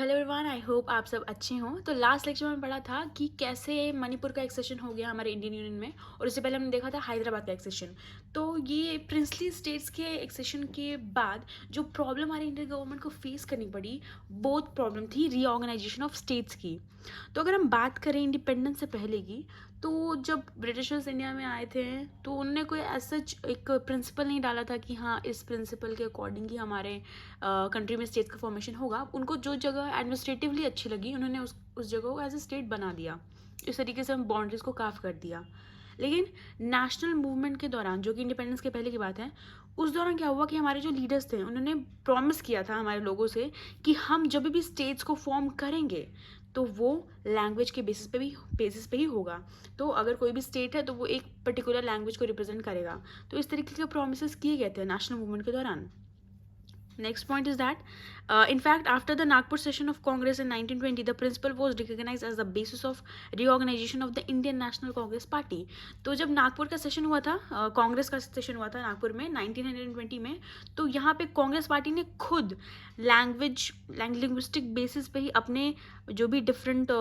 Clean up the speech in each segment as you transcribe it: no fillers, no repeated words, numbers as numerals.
Hello everyone, I hope आप सब अच्छे हों। तो लास्ट लेक्चर में पढ़ा था कि कैसे मणिपुर का एक्सेशन हो गया हमारे इंडियन यूनियन में, और उससे पहले हमने देखा था हैदराबाद का एक्सेशन। तो ये प्रिंसली स्टेट्स के एक्सेशन के बाद जो प्रॉब्लम हमारे इंडियन गवर्नमेंट को फेस करनी पड़ी, बोथ प्रॉब्लम थी रीऑर्गेनाइजेशन ऑफ स्टेट्स की। तो अगर हम बात करें इंडिपेंडेंस से पहले की, तो जब ब्रिटिशर्स इंडिया में आए थे तो उनने कोई ऐसा एक प्रिंसिपल नहीं डाला था कि हाँ इस प्रिंसिपल के अकॉर्डिंग ही हमारे कंट्री में स्टेट का फॉर्मेशन होगा। उनको जो जगह एडमिनिस्ट्रेटिवली अच्छी लगी उन्होंने उस जगह को एज ए स्टेट बना दिया। इस तरीके से हम बाउंड्रीज को काफ कर दिया। लेकिन नेशनल मूवमेंट के दौरान, जो कि इंडिपेंडेंस के पहले की बात है, उस दौरान क्या हुआ कि हमारे जो लीडर्स थे उन्होंने प्रॉमिस किया था हमारे लोगों से कि हम जब भी स्टेट्स को फॉर्म करेंगे तो वो लैंग्वेज के बेसिस पे ही होगा। तो अगर कोई भी स्टेट है तो वो एक पर्टिकुलर लैंग्वेज को रिप्रेजेंट करेगा। तो इस तरीके के प्रोमिस किए गए थे नेशनल मूवमेंट के दौरान। Next point is that, in fact, after the Nagpur session of Congress in 1920, the principle was recognized as the basis of reorganization of the Indian National Congress Party. तो जब नागपुर का session हुआ था, कांग्रेस का session हुआ था नागपुर में 1920 में, तो यहाँ पे कांग्रेस पार्टी ने खुद लिंग्विस्टिक बेसिस पे ही अपने जो भी डिफरेंट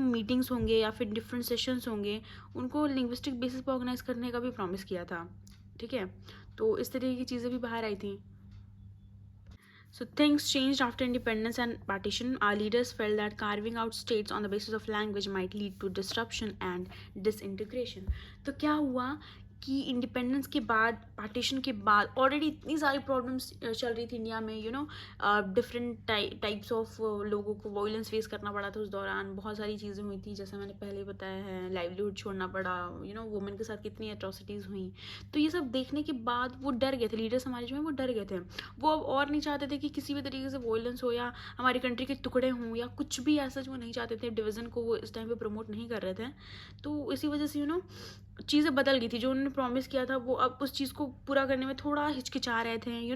मीटिंग्स होंगे या फिर डिफरेंट सेशंस होंगे उनको लिंग्विस्टिक बेसिस पे ऑर्गेनाइज करने का भी प्रॉमिस किया था। ठीक है, तो इस तरीके की चीज़ें भी बाहर आई थी। So things changed after independence and partition. Our leaders felt that carving out states on the basis of language might lead to disruption and disintegration. तो क्या हुआ कि इंडिपेंडेंस के बाद, पार्टीशन के बाद ऑलरेडी इतनी सारी प्रॉब्लम्स चल रही थी इंडिया में, डिफरेंट टाइप्स ऑफ लोगों को वायलेंस फेस करना पड़ा था उस दौरान। बहुत सारी चीज़ें हुई थी, जैसे मैंने पहले बताया है, लाइवलीहुड छोड़ना पड़ा, वुमेन के साथ कितनी एट्रोसिटीज़ हुई। तो ये सब देखने के बाद वो डर गए थे, लीडर्स हमारे जो हैं वो डर गए थे। वो अब और नहीं चाहते थे कि किसी भी तरीके से वायलेंस हो या हमारी कंट्री के टुकड़े हों या कुछ भी ऐसा, जो नहीं चाहते थे। डिवीज़न को वो इस टाइम पे प्रमोट नहीं कर रहे थे। तो इसी वजह से चीज़ें बदल गई थी। जो उन्होंने प्रॉमिस किया था वो अब उस चीज़ को पूरा करने में थोड़ा हिचकिचा रहे थे।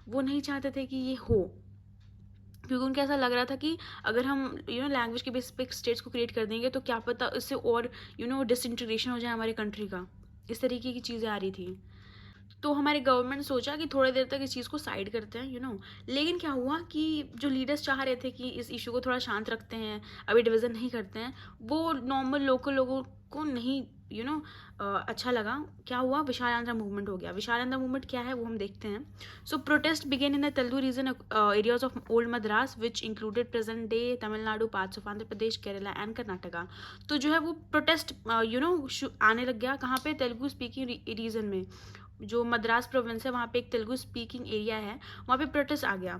वो नहीं चाहते थे कि ये हो, क्योंकि उनको ऐसा लग रहा था कि अगर हम लैंग्वेज के बेसिस पे स्टेट्स को क्रिएट कर देंगे तो क्या पता इससे और डिसइंटीग्रेशन हो जाए हमारी कंट्री का। इस तरीके की चीज़ें आ रही थी। तो हमारे गवर्नमेंट ने सोचा कि थोड़ी देर तक इस चीज़ को साइड करते हैं। लेकिन क्या हुआ कि जो लीडर्स चाह रहे थे कि इस इशू को थोड़ा शांत रखते हैं, अभी डिवीज़न नहीं करते हैं, वो नॉर्मल लोकल लोगों को नहीं अच्छा लगा। क्या हुआ, विशाल आंध्र मूवमेंट हो गया। विशाल आंध्र मूवमेंट क्या है वो हम देखते हैं। So protest began in the Telugu region areas of old Madras which included present day Tamil Nadu, parts of Andhra Pradesh, Kerala and Karnataka. तो जो है वो प्रोटेस्ट आने लग गया। कहाँ पे? तेलुगु स्पीकिंग रीजन में, जो मद्रास प्रोविंस है वहाँ पे एक तेलुगु स्पीकिंग एरिया है, वहाँ पे प्रोटेस्ट आ गया।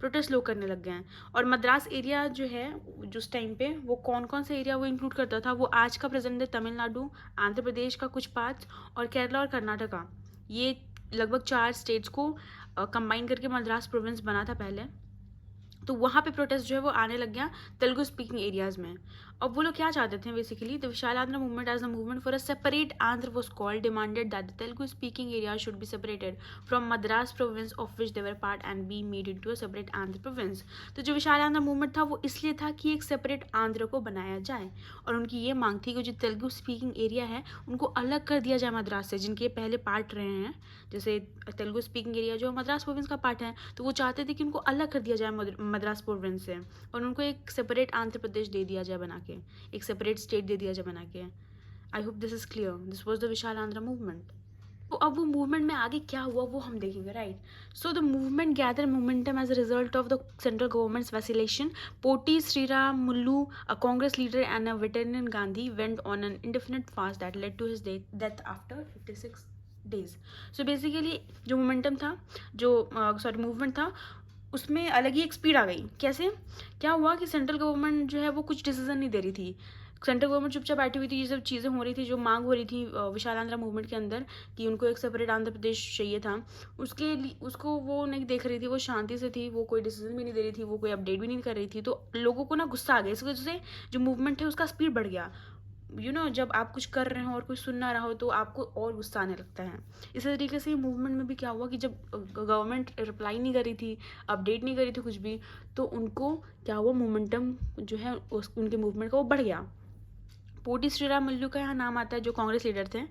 प्रोटेस्ट लोग करने लग गए हैं। और मद्रास एरिया जो है जो उस टाइम पे, वो कौन कौन से एरिया वो इंक्लूड करता था? वो आज का प्रेजेंट है तमिलनाडु, आंध्र प्रदेश का कुछ पार्ट्स, और केरला और कर्नाटका। ये लगभग 4 स्टेट्स को कंबाइन करके मद्रास प्रोविंस बना था पहले। तो वहाँ पे प्रोटेस्ट जो है वो आने लग गया तेलुगु स्पीकिंग एरियाज में। अब वो लोग क्या चाहते थे basically? The Vishal Andhra movement as the movement for a separate Andhra was called, demanded that the Telugu speaking area should be separated from Madras province of which they were part and be made into a separate Andhra province. तो जो विशाल Andhra movement था वो इसलिए था कि एक separate Andhra को बनाया जाए, और उनकी ये मांग थी कि जो तेलुगु स्पीकिंग एरिया है उनको अलग कर दिया जाए मद्रास से, जिनके पहले पार्ट रहे हैं। जैसे तेलुगु स्पीकिंग एरिया जो मद्रास प्रोविंस का पार्ट है, तो वो चाहते थे कि उनको अलग कर दिया जाए मद्रास प्रोविंस से, और उनको एक सेपरेट आंध्र प्रदेश दे दिया जाए बना के, एक सेपरेट स्टेट दे दिया जाए बना के। I hope this is clear. This was the Vishal Andhra movement. तो अब वो मूवमेंट में आगे क्या हुआ वो हम देखेंगे, right. So the movement gather momentum as a result of the central government's vacillation. Potti Sriramulu, a Congress leader and a veteran Gandhi, went on an indefinite fast that led to his death after 56 days. So basically जो momentum था, जो movement था, उसमें अलग ही एक speed आ गई। कैसे? क्या हुआ कि सेंट्रल गवर्नमेंट जो है वो कुछ डिसीजन नहीं दे रही थी। सेंट्रल गवर्नमेंट चुपचाप बैठी हुई थी। ये सब चीज़ें हो रही थी, जो मांग हो रही थी विशाल आंध्र मूवमेंट के अंदर कि उनको एक सेपरेट आंध्र प्रदेश चाहिए था, उसके लिए उसको वो नहीं देख रही थी। वो शांति से थी, वो कोई डिसीजन भी नहीं दे रही थी, वो कोई अपडेट भी नहीं कर रही थी। तो लोगों को ना गुस्सा आ गया। इस वजह से जो मूवमेंट है उसका स्पीड बढ़ गया। जब आप कुछ कर रहे हो और कोई सुन ना रहा हो तो आपको और गुस्सा आने लगता है। इसी तरीके से मूवमेंट में भी क्या हुआ कि जब गवर्नमेंट रिप्लाई नहीं कर रही थी, अपडेट नहीं कर रही थी कुछ भी, तो उनको क्या हुआ, मोमेंटम जो है उनके मूवमेंट का वो बढ़ गया। पोटी श्रीराम मुल्लू का यहाँ नाम आता है, जो कांग्रेस लीडर थे।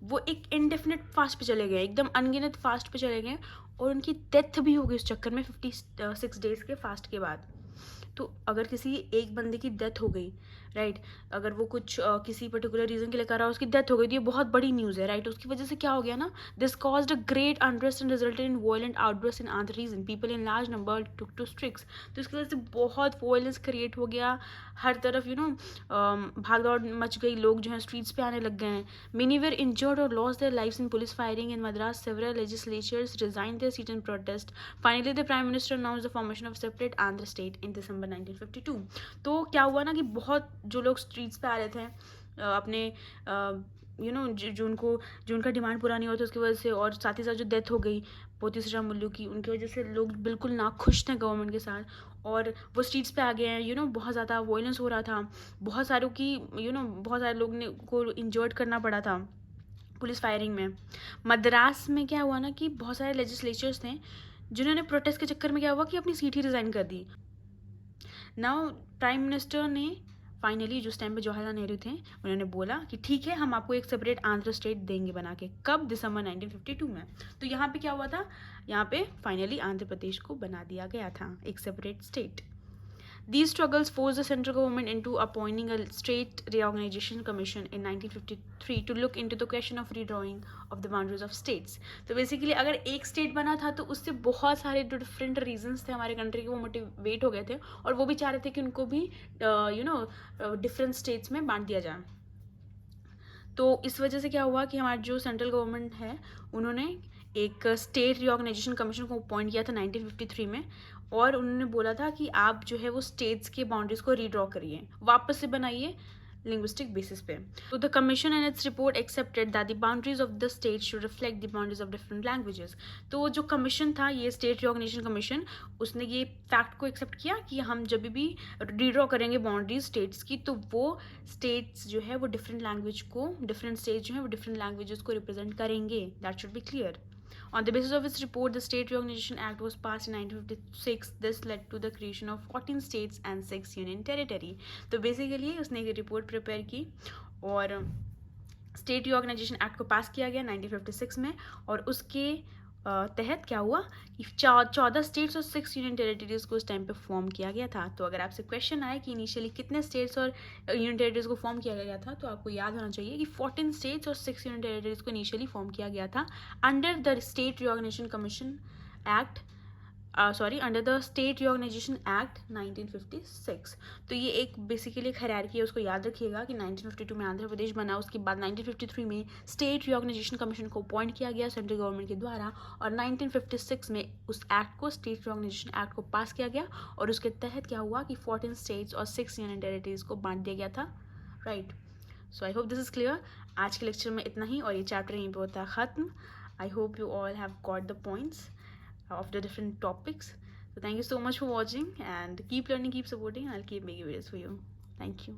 वो एक इनडेफिनेट फास्ट पे चले गए, एकदम अनगिनत फास्ट पे चले गए, और उनकी डेथ भी हो गई उस चक्कर में 56 डेज के फास्ट के बाद। तो अगर किसी एक बंदे की डेथ हो गई, राइट, अगर वो कुछ किसी पर्टिकुलर रीज़न के लिए कर रहा है, उसकी डेथ हो गई, तो ये बहुत बड़ी न्यूज़ है, राइट। उसकी वजह से क्या हो गया ना, this caused a great unrest and resulted in violent outburst in Andhra region, people in large number took to strikes. तो इसकी वजह से बहुत वायलेंस क्रिएट हो गया, हर तरफ भाग दौड़ मच गई, लोग जो है स्ट्रीट्स पे आने लग गए हैं। Many were injured or lost their lives in police firing in Madras. Several legislatures resigned their seat in protest. Finally, the Prime Minister announced the formation of separate Andhra state in December 1952. तो क्या हुआ ना कि बहुत जो लोग streets पे आ रहे थे अपने जो उनका डिमांड पूरा नहीं होता उसकी वजह से, और साथ ही साथ जो डेथ हो गई पोती श्रीराम मुल्लू की, उनकी वजह से लोग बिल्कुल ना खुश थे गवर्नमेंट के साथ, और वो स्ट्रीट्स पे आ गए हैं। बहुत ज़्यादा वायलेंस हो रहा था, बहुत सारों की बहुत सारे लोग ने को इंजर्ड करना पड़ा था पुलिस फायरिंग में। मद्रास में क्या हुआ ना कि बहुत सारे लेजिस्लेचर्स थे जिन्होंने प्रोटेस्ट के चक्कर में क्या हुआ कि अपनी सीट ही रिज़ाइन कर दी। नाउ प्राइम मिनिस्टर ने फाइनली, जो उस टाइम पे जवाहरलाल नेहरू थे, उन्होंने बोला कि ठीक है, हम आपको एक सेपरेट आंध्र स्टेट देंगे बना के। कब? दिसंबर 1952 में। तो यहाँ पे क्या हुआ था, यहाँ पे फाइनली आंध्र प्रदेश को बना दिया गया था एक separate state. These struggles forced the central government into appointing a state reorganization commission in 1953 to look into the question of redrawing of the boundaries of states. तो बेसिकली अगर एक स्टेट बना था तो उससे बहुत सारे जो डिफरेंट रीजंस थे हमारे कंट्री के, वो मोटिवेट हो गए थे, और वो भी चाह रहे थे कि उनको भी डिफरेंट स्टेट्स में बांट दिया जाए। तो इस वजह से क्या हुआ कि हमारा जो सेंट्रल गवर्नमेंट है, उन्होंने एक स्टेट रिऑर्गेनाइजेशन कमीशन को अपॉइंट किया था 1953 में, और उन्होंने बोला था कि आप जो है वो स्टेट्स के बाउंड्रीज को रीड्रॉ करिए, वापस से बनाइए लिंग्विस्टिक बेसिस पे। तो the commission and its report accepted that the boundaries of the state should reflect the boundaries of different languages. तो जो कमीशन था, ये स्टेट रिऑर्गेनाइजेशन कमीशन, उसने ये फैक्ट को एक्सेप्ट किया कि हम जब भी रीड्रॉ करेंगे बाउंड्रीज स्टेट्स की, तो वो स्टेट्स जो है वो डिफरेंट लैंग्वेज को, डिफरेंट स्टेट्स जो है वो डिफरेंट लैंग्वेजेस को रिप्रेजेंट करेंगे। That should be clear. On the basis of its report, the State Reorganization Act was passed in 1956. This led to the creation of 14 states and 6 union territory. तो basically उसने एक report prepare की और state reorganisation act को पास किया गया 1956 में, और उसके तहत क्या हुआ कि 14 स्टेट्स और 6 यूनियन टेरिटरीज को उस टाइम पे फॉर्म किया गया था। तो अगर आपसे क्वेश्चन आए कि इनिशियली कितने स्टेट्स और यूनियन टेरिटरीज को फॉर्म किया गया था, तो आपको याद होना चाहिए कि 14 स्टेट्स और 6 यूनियन टेरिटरीज को इनिशियली फॉर्म किया गया था under the state reorganisation commission act, under the state reorganisation act 1956। तो ये एक बेसिकली एक हायरार्की है, उसको याद रखिएगा कि 1952 में आंध्र प्रदेश बना, उसके बाद 1953 में स्टेट रिऑर्गेनाइजेशन कमीशन को अपॉइंट किया गया सेंट्रल गवर्नमेंट के द्वारा, और 1956 में उस एक्ट को, स्टेट रिऑर्गेनाइजेशन एक्ट को पास किया गया, और उसके तहत क्या हुआ कि 14 स्टेट्स और 6 यूनियन टेरिटरीज को बांट दिया गया था, right. So I hope this is clear. आज के लेक्चर में इतना ही, और ये चैप्टर यहीं पे होता है ख़त्म। I hope you all have got the points of the different topics. So thank you so much for watching, and keep learning, keep supporting, and I'll keep making videos for you. Thank you.